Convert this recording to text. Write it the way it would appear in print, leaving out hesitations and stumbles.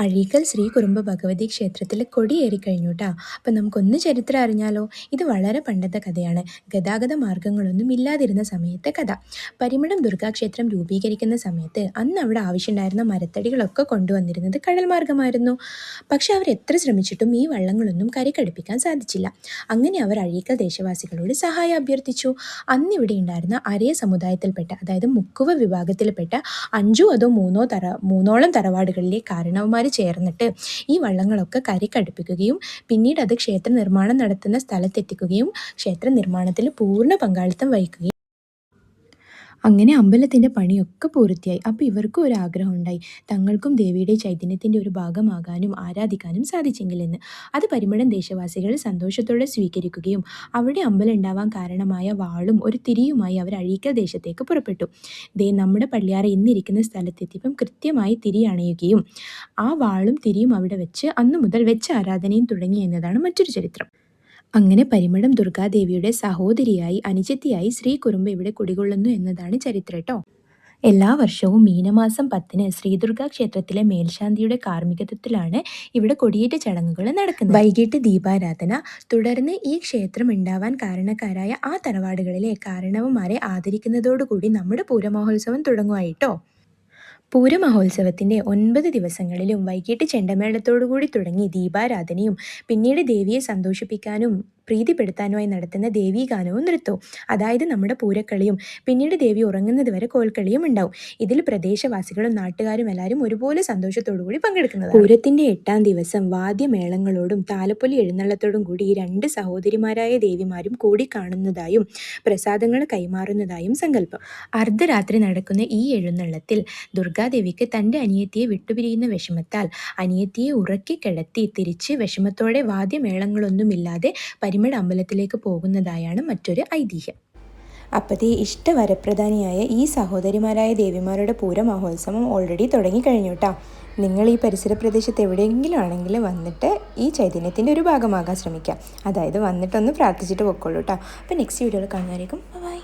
അഴീക്കൽ ശ്രീ കുറുമ്പ ഭഗവതി ക്ഷേത്രത്തിൽ കൊടിയേറിക്കഴിഞ്ഞു കേട്ടോ. അപ്പം നമുക്കൊന്ന് ചരിത്രം അറിഞ്ഞാലോ. ഇത് വളരെ പണ്ടത്തെ കഥയാണ്. ഗതാഗത മാർഗങ്ങളൊന്നും ഇല്ലാതിരുന്ന സമയത്തെ കഥ. പരിമളം ദുർഗാക്ഷേത്രം രൂപീകരിക്കുന്ന സമയത്ത് അന്ന് അവിടെ ആവശ്യമുണ്ടായിരുന്ന മരത്തടികളൊക്കെ കൊണ്ടുവന്നിരുന്നത് കടൽ മാർഗമായിരുന്നു. പക്ഷെ അവർ എത്ര ശ്രമിച്ചിട്ടും ഈ വള്ളങ്ങളൊന്നും കരക്കടുപ്പിക്കാൻ സാധിച്ചില്ല. അങ്ങനെ അവർ അഴീക്കൽ ദേശവാസികളോട് സഹായം അഭ്യർത്ഥിച്ചു. അന്നിവിടെ ഉണ്ടായിരുന്ന അരയ സമുദായത്തിൽപ്പെട്ട, അതായത് മുക്കുവ വിഭാഗത്തിൽപ്പെട്ട 5 അതോ 3 തറവാടുകളിലെ കാരണവന്മാർ ചേർന്നിട്ട് ഈ വള്ളങ്ങളൊക്കെ കരക്കടുപ്പിക്കുകയും പിന്നീട് അത് ക്ഷേത്ര നിർമ്മാണം നടത്തുന്ന സ്ഥലത്തെത്തിക്കുകയും ക്ഷേത്ര നിർമ്മാണത്തിൽ പൂർണ്ണ പങ്കാളിത്തം വഹിക്കുകയും അങ്ങനെ അമ്പലത്തിൻ്റെ പണിയൊക്കെ പൂർത്തിയായി. അപ്പോൾ ഇവർക്കും ഒരു ആഗ്രഹം ഉണ്ടായി, തങ്ങൾക്കും ദേവിയുടെ ചൈതന്യത്തിൻ്റെ ഒരു ഭാഗമാകാനും ആരാധിക്കാനും സാധിച്ചെങ്കിലെന്ന്. അത് പരിമളം ദേശവാസികൾ സന്തോഷത്തോടെ സ്വീകരിക്കുകയും അവിടെ അമ്പലം ഉണ്ടാവാൻ കാരണമായ വാളും ഒരു തിരിയുമായി അവർ അഴീക്കൽ ദേശത്തേക്ക് പുറപ്പെട്ടു. നമ്മുടെ പള്ളിയാറ ഇന്നിരിക്കുന്ന സ്ഥലത്തെത്തിയപ്പം കൃത്യമായി തിരി അണയുകയും ആ വാളും തിരിയും അവിടെ വെച്ച് അന്നു മുതൽ വെച്ച് ആരാധനയും തുടങ്ങി എന്നതാണ് മറ്റൊരു ചരിത്രം. അങ്ങനെ പരിമളം ദുർഗാദേവിയുടെ സഹോദരിയായി അനുജത്തിയായി ശ്രീ കുറുമ്പ ഇവിടെ കുടികൊള്ളുന്നു എന്നതാണ് ചരിത്രം കേട്ടോ. എല്ലാ വർഷവും മീനമാസം 10-ന് ശ്രീദുർഗാ ക്ഷേത്രത്തിലെ മേൽശാന്തിയുടെ കാർമ്മികത്വത്തിലാണ് ഇവിടെ കൊടിയേറ്റ ചടങ്ങുകൾ നടക്കുന്നത്. വൈകിട്ട് ദീപാരാധന, തുടർന്ന് ഈ ക്ഷേത്രം ഉണ്ടാവാൻ കാരണക്കാരായ ആ തറവാടുകളിലെ കാരണവന്മാരെ ആദരിക്കുന്നതോടുകൂടി നമ്മുടെ പൂരമഹോത്സവം തുടങ്ങുമായിട്ടോ. പൂരമഹോത്സവത്തിൻ്റെ 9 ദിവസങ്ങളിലും വൈകിട്ട് ചെണ്ടമേളത്തോടുകൂടി തുടങ്ങി ദീപാരാധനയും പിന്നീട് ദേവിയെ സന്തോഷിപ്പിക്കാനും പ്രീതിപ്പെടുത്താനുമായി നടത്തുന്ന ദേവീഗാനവും നൃത്തവും, അതായത് നമ്മുടെ പൂരക്കളിയും പിന്നീട് ദേവി ഉറങ്ങുന്നത് വരെ കോൽക്കളിയും ഉണ്ടാവും. ഇതിൽ പ്രദേശവാസികളും നാട്ടുകാരും എല്ലാവരും ഒരുപോലെ സന്തോഷത്തോടുകൂടി പങ്കെടുക്കുന്നത്. പൂരത്തിൻ്റെ 8-ാം ദിവസം വാദ്യമേളങ്ങളോടും താലപ്പൊലി എഴുന്നള്ളത്തോടും കൂടി ഈ 2 സഹോദരിമാരായ ദേവിമാരും കൂടി കാണുന്നതായും പ്രസാദങ്ങൾ കൈമാറുന്നതായും സങ്കല്പം. അർദ്ധരാത്രി നടക്കുന്ന ഈ എഴുന്നള്ളത്തിൽ ദുർഗാദേവിക്ക് തൻ്റെ അനിയത്തിയെ വിട്ടുപിരിയുന്ന വിഷമത്താൽ അനിയത്തിയെ ഉറക്കി കിടത്തി തിരിച്ച് വിഷമത്തോടെ വാദ്യമേളങ്ങളൊന്നുമില്ലാതെ പരിമള അമ്പലത്തിലേക്ക് പോകുന്നതായാണ് മറ്റൊരു ഐതിഹ്യം. അപ്പോഴത്തെ ഇഷ്ടവരപ്രധാനിയായ ഈ സഹോദരിമാരായ ദേവിമാരുടെ പൂരമഹോത്സവം ഓൾറെഡി തുടങ്ങിക്കഴിഞ്ഞു കേട്ടോ. നിങ്ങൾ ഈ പരിസര പ്രദേശത്ത് എവിടെയെങ്കിലും ആണെങ്കിൽ വന്നിട്ട് ഈ ചൈതന്യത്തിൻ്റെ ഒരു ഭാഗമാകാൻ ശ്രമിക്കാം. അതായത് വന്നിട്ടൊന്ന് പ്രാർത്ഥിച്ചിട്ട് പൊക്കോളൂ കേട്ടോ. അപ്പോൾ നെക്സ്റ്റ് വീഡിയോയിൽ കാണുന്നതായിരിക്കും. ബൈ.